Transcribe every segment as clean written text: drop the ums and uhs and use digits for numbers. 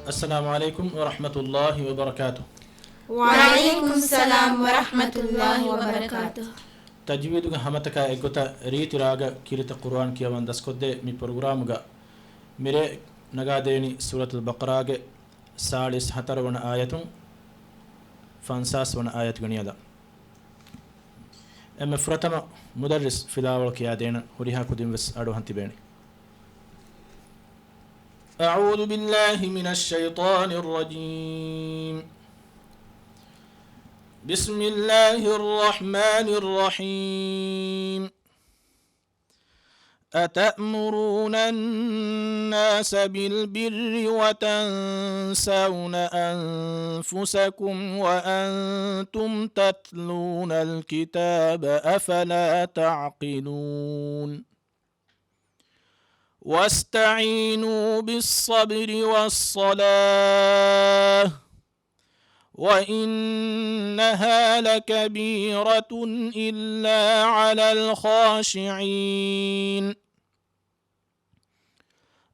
السلام عليكم ورحمة الله وبركاته. وعليكم السلام ورحمة الله وبركاته. تجويدك همتك ايغوتا ريت راغا كيرت قرآن كيوان دسكودي مي پروگرامغا ميري نغاديني سورة البقرة سالس هتر ون آياتون فانساس ون آيات غنيادا ام فرتم مدرس فلاول كيا دينا وريها كودين بس ادو هنتي بيني. أعوذ بالله من الشيطان الرجيم. بسم الله الرحمن الرحيم. أتأمرون الناس بالبر وتنسون أنفسكم وأنتم تتلون الكتاب أفلا تعقلون. واستعينوا بالصبر والصلاة وإنها لكبيرة إلا على الخاشعين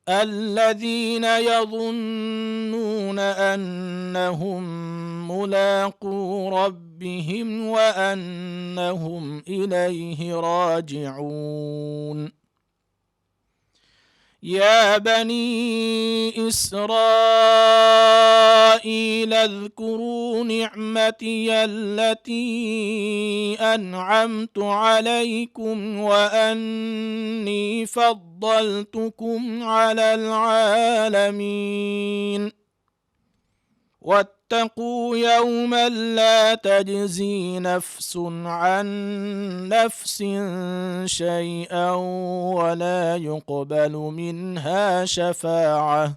الذين يظنون أنهم ملاقو ربهم وأنهم إليه راجعون. يا بني إسرائيل اذكروا نعمتي التي أنعمت عليكم وأني فضلتكم على العالمين. واتقوا يوما لا تجزي نفس عن نفس شيئا ولا يقبل منها شفاعة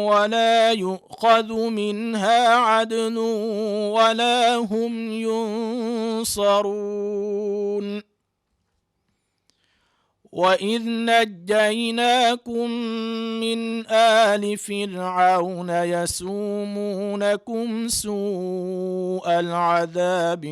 ولا يؤخذ منها عدل ولا هم ينصرون. وإذ نجيناكم من آل فرعون يسومونكم سوء العذاب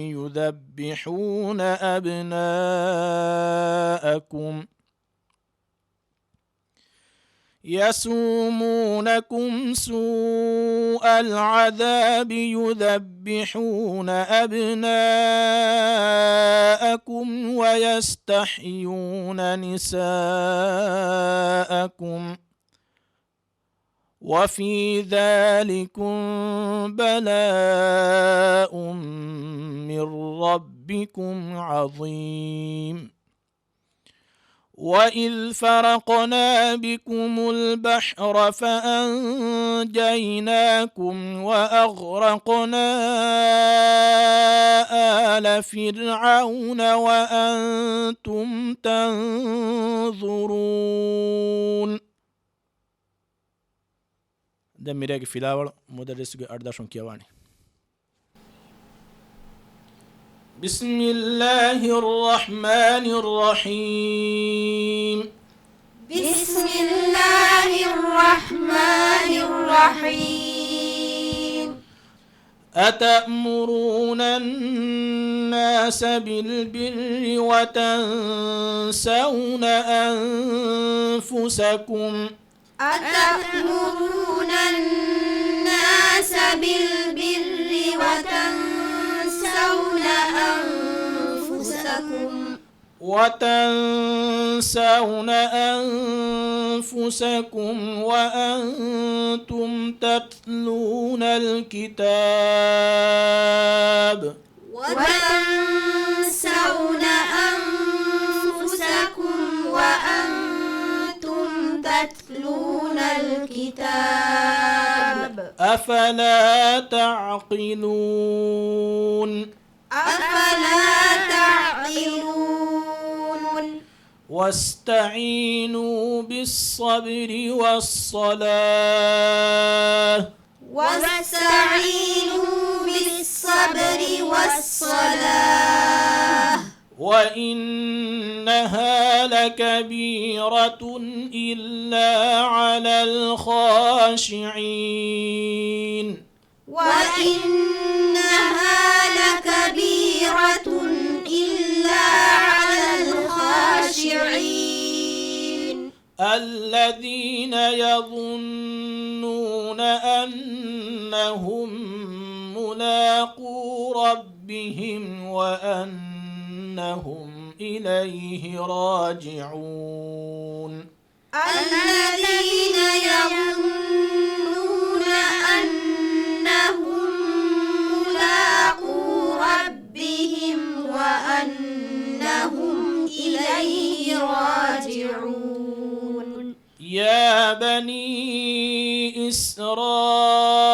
يذبحون أبناءكم ويستحيون نساءكم وفي ذلكم بلاء من ربكم عظيم. وإذ فرقنا بكم البحر فأنجيناكم وأغرقنا آل فرعون وأنتم تنظرون. دميرك فيلاول مدرسك أرداشون كيواني. بسم الله الرحمن الرحيم. بسم الله الرحمن الرحيم. أتأمرون الناس بالبر وتنسون أنفسكم. أتأمرون الناس بالبر وتنسون أنفسكم وأنتم تتلون الكتاب. وتنسون أنفسكم وأنتم تتلون الكتاب أفلا تعقلون. واستعينوا بالصبر والصلاة وإنها لكبيرة إلا على الخاشعين وإنها لكبيرة إلا على الخاشعين الذين يظنون أنهم ملاقو ربهم وأنهم إليه راجعون الذين يظنون أنهم ملاقو ربهم وأنهم إليه راجعون يا بني إسرائيل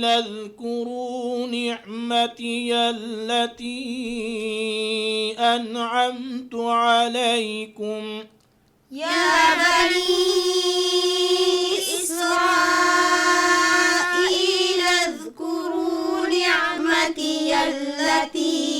اذكروا نعمتي التي أنعمت عليكم يا بني إسرائيل اذكروا نعمتي التي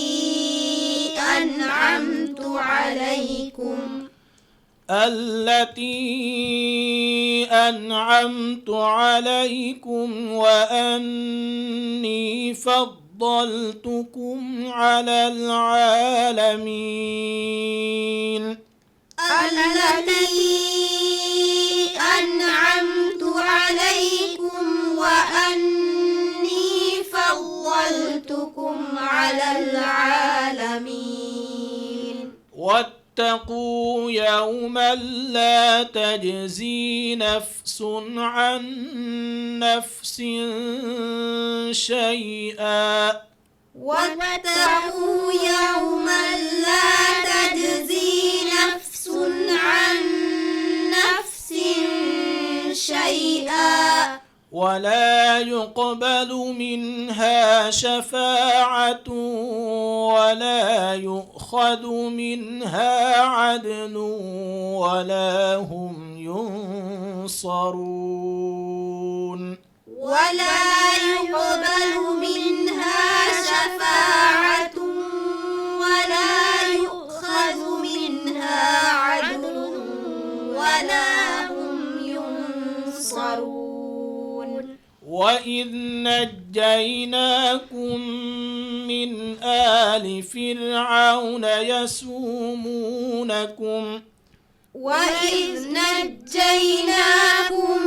أنعمت عليكم وأني فضلتكم على العالمين التي أنعمت عليكم وأني فضلتكم على العالمين واتقوا يوما لا تجزي نفس عن نفس شيئا واتقوا يوما لا تجزي نفس عن نفس شيئا ولا يقبل منها شفاعة ولا يؤخذ منها عدل ولا هم ينصرون ولا يقبل منها شفاعة ولا يؤخذ منها عدل ولا هم ينصرون وإذ نجيناكم من آل فرعون يسومونكم وإذ نجيناكم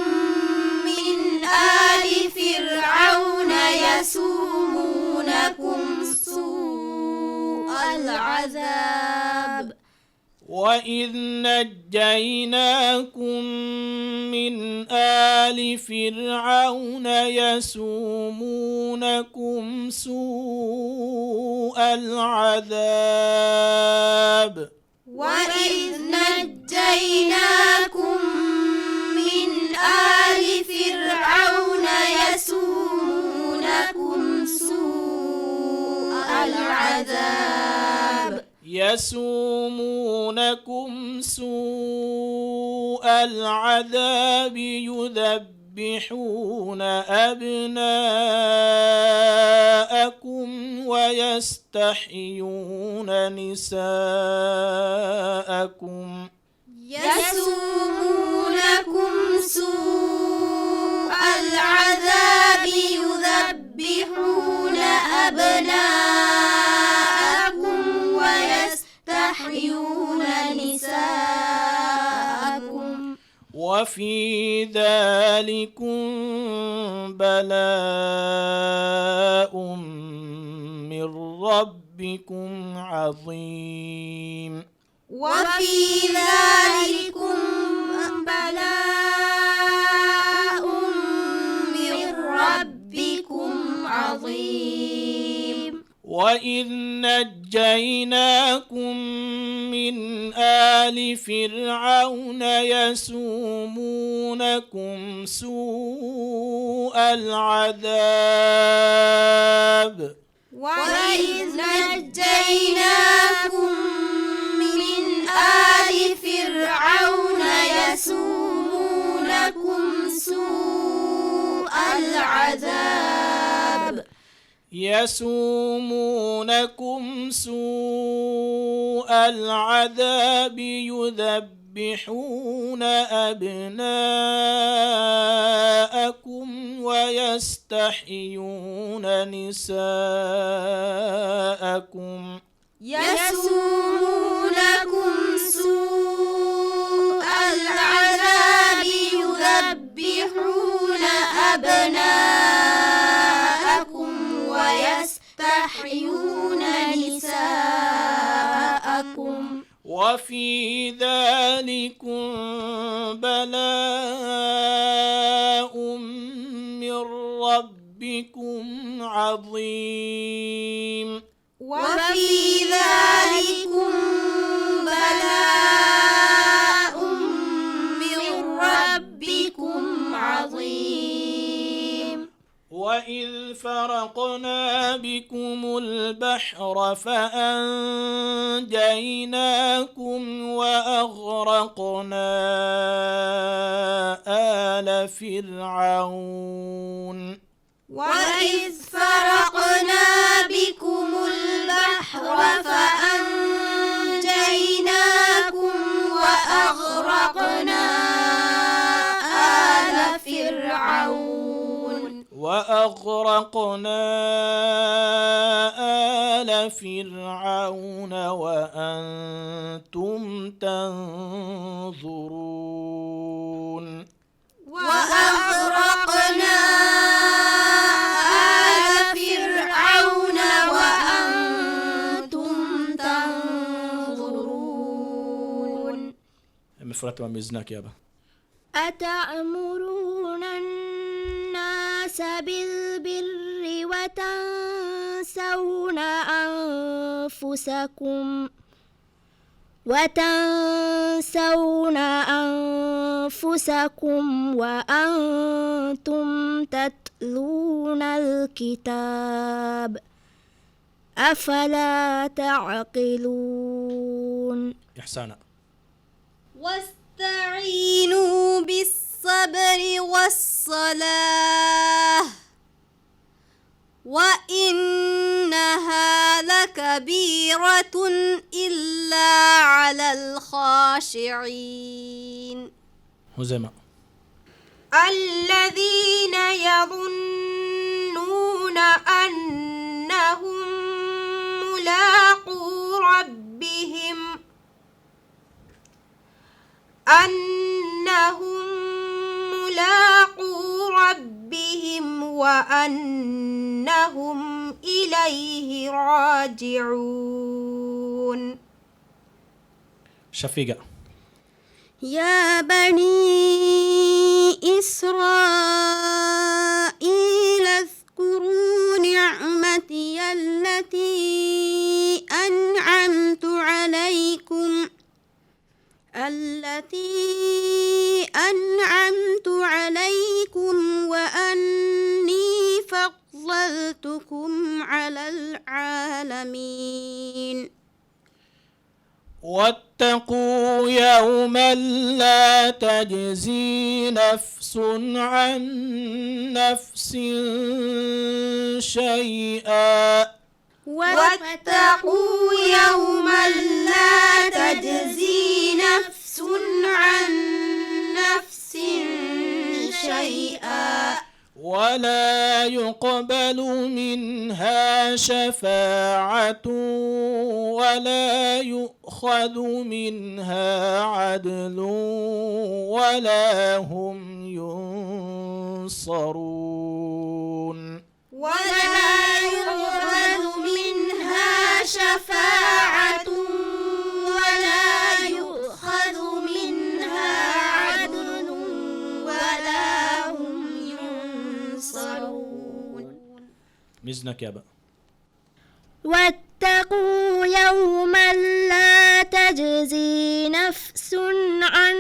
من آل فرعون يسومونكم سوء العذاب وإذ نجيناكم من آل فرعون يسومونكم سوء العذاب وإذ نجيناكم من آل فرعون يسومونكم سوء العذاب يذبحون أبناءكم ويستحيون نساءكم يسومونكم سوء العذاب يذبحون أبناءكم ويستحيون نساءكم وفي ذلكم بلاء من ربكم عظيم وفي ذلكم بلاء من ربكم عظيم وإذ نجيناكم من آل فرعون يسومونكم سوء العذاب وإذ نجيناكم من آل فرعون يسومونكم سوء العذاب يذبحون أبناءكم ويستحيون نساءكم يسومونكم سوء وفي ذلكم بلاء من ربكم عظيم. وفي ذلكم بلاء من ربكم عظيم. وإذ فرقنا بكم البحر فأنجيناكم وأغرقنا آل فرعون. وإذ فرقنا بكم البحر فأنجيناكم وأغرقنا آل فرعون. وأغرقنا آل فرعون وأنتم تنظرون. وأغرقنا آل فرعون وأنتم تنظرون. مفرط ومزناك يا أبا. أتأمرون الناس بالبر وتنسون أنفسكم وأنتم تتلون الكتاب أفلا تعقلون. إحسانا. واستعينوا بالصبر والصلاة وإنها لكبيرة إلا على الخاشعين. هزيمة. الذين يظنون أنهم ملاقو ربهم وأنهم إليه راجعون. شفيقة. يا بني إسرائيل اذكروا نعمتي التي أنعمت عليكم وأني فضلتكم على العالمين. واتقوا يوما لا تجزي نفس عن نفس شيئا. واتقوا يوما لا تجزي نفس عن نفس شيئا ولا يقبل منها شفاعة ولا يؤخذ منها عدل ولا هم ينصرون. ولا يقبل منها شفاعة ولا يؤخذ منها عدل ولا هم ينصرون. مزنك يا أبا. واتقوا يوما لا تجزي نفس عن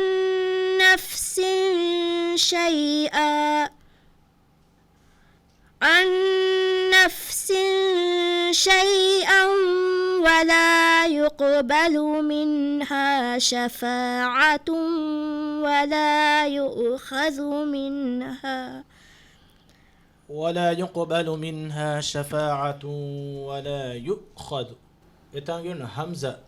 نفس شيئا ولا يقبل منها شفاعة ولا يؤخذ منها شفاعة ولا يؤخذ. إتانجين همزة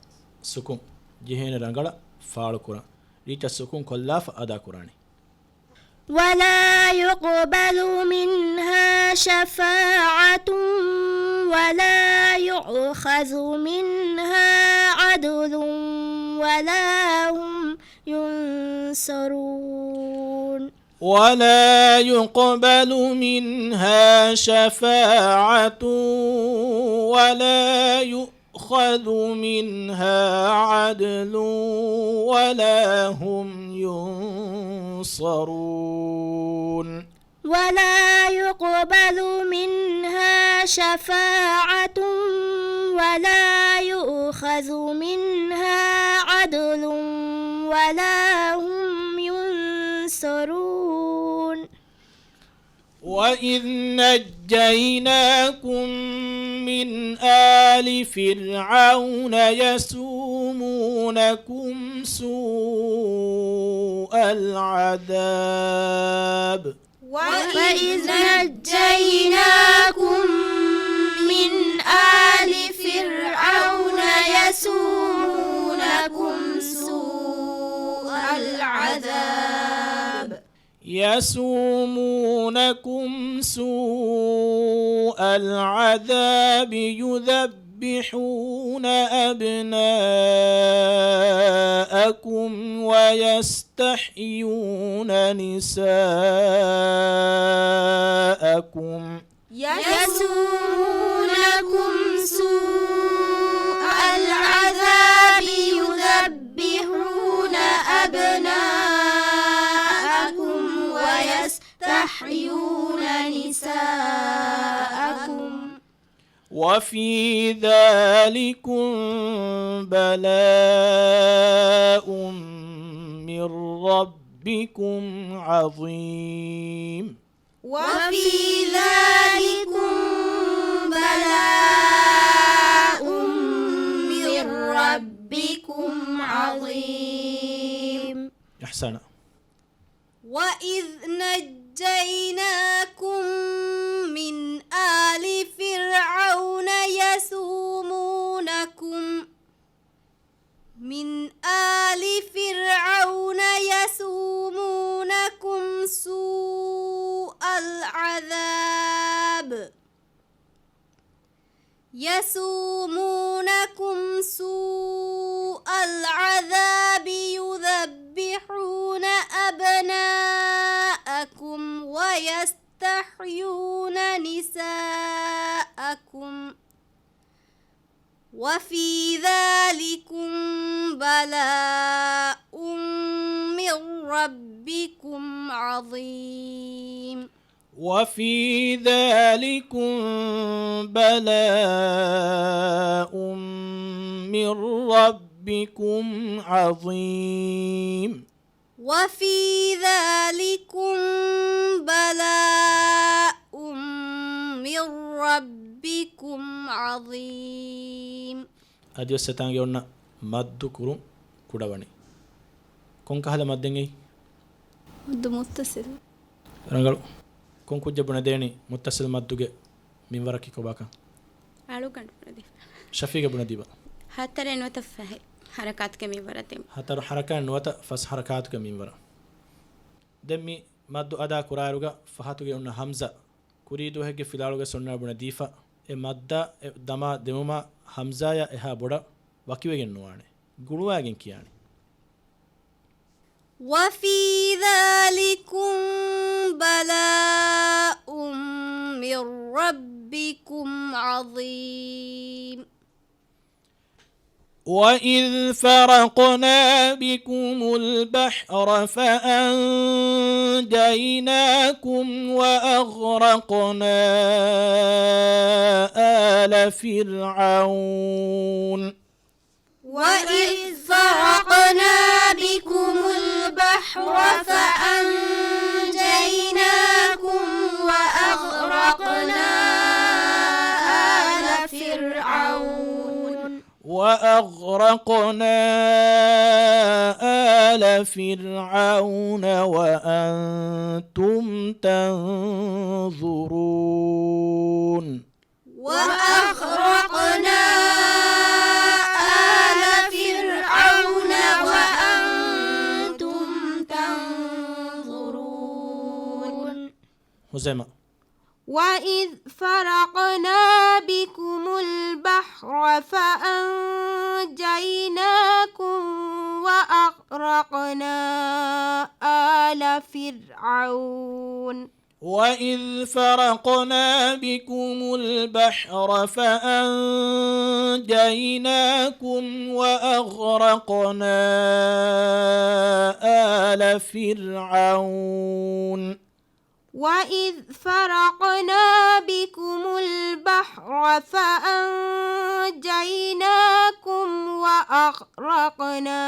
سكون جهين رنجلا فعل قرآن ريت السكون كلاف أدا قرآني. ولا يقبل منها شفاعة ولا يؤخذ منها عدل ولا هم ينصرون. ولا يقبل منها شفاعة ولا يؤخذ يؤخذ منها عدل ولا هم ينصرون ولا يقبل منها شفاعة ولا يؤخذ منها عدل ولا هم ينصرون وإذ نجيناكم من آل فرعون يسومونكم سوء العذاب وإذ نجيناكم من آل فرعون يسومونكم سوء العذاب يذبحون أبناءكم ويستحيون نساءكم يسومونكم سوء العذاب يذبحون أبناءكم ويستحيون نساءكم وفي ذلكم بلاء من ربكم عظيم وفي ذلكم بلاء من ربكم عظيم. أحسن. وإذ نجيناكم من آل فرعون يسومونكم سوء العذاب يذبحون أبناءكم ويستحيون نساءكم وفي ذلكم بلاء من ربكم عظيم. وفي ذلكم بلاء من ربكم عظيم. وفي ذلكم بلاء من ربكم عظيم. أديو ستانجي ونا مدو كرو كودواني كون كهلا مدنجي مد متصل رنگلو كون كوجا بنديني متصل مدوجه من وركي كوباكا आलू कंट प्रदीप شفيقه بنديبا هتر انه تفه حركات كمي ورتم هتر حركه نوتا فس حركات كمين ورا دمي مدو ادا كرايروغا فهاتوغي ان حمزه كوريدو هگه فيلالوغا سننا بنديفا e madda dama demuma hamzaya eha boda wakiwegen nuwane guluwagen kiyani وفي ذلكم بلاء من ربكم عظيم. وإذ فرقنا بكم البحر فأنجيناكم وأغرقنا آل فرعون. وإذ فرقنا بكم البحر فأنجيناكم وأغرقنا آل فرعون. وأنتم تنظرون. وأغرقنا آل فرعون وأنتم تنظرون. هزيمة. وإذ فرقنا بكم البحر فأنجيناكم وأغرقنا آل فرعون. وإذ فرقنا بكم البحر فأنجيناكم وأغرقنا آل فرعون وإذ فرقنا بكم البحر فأنجيناكم وأغرقنا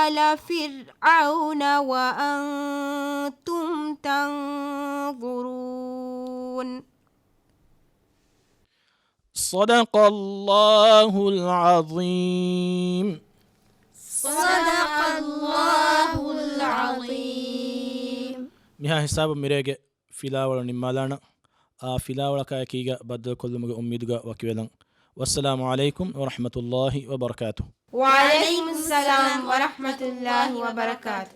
آل فرعون وأنتم تنظرون صدق الله العظيم. صدق الله العظيم. මිහා හිසාබ මිරේගේ ෆිලාවල නිම්මාලාන ಆ ಫಿಲಾವಳಕ ಕೀಗ ಬದ್ದ ಕೊಲ್ಲುಮಗ ಉಮ್ಮೀದುಗ ವಕಿವೆಲಂ ವಸ್ಸಲಾಮು ಅಲೈಕುಂ ವರಹಮತುಲ್ಲಾಹಿ ವಬರಕಾತು. وعليكم السلام ورحمة الله وبركاته.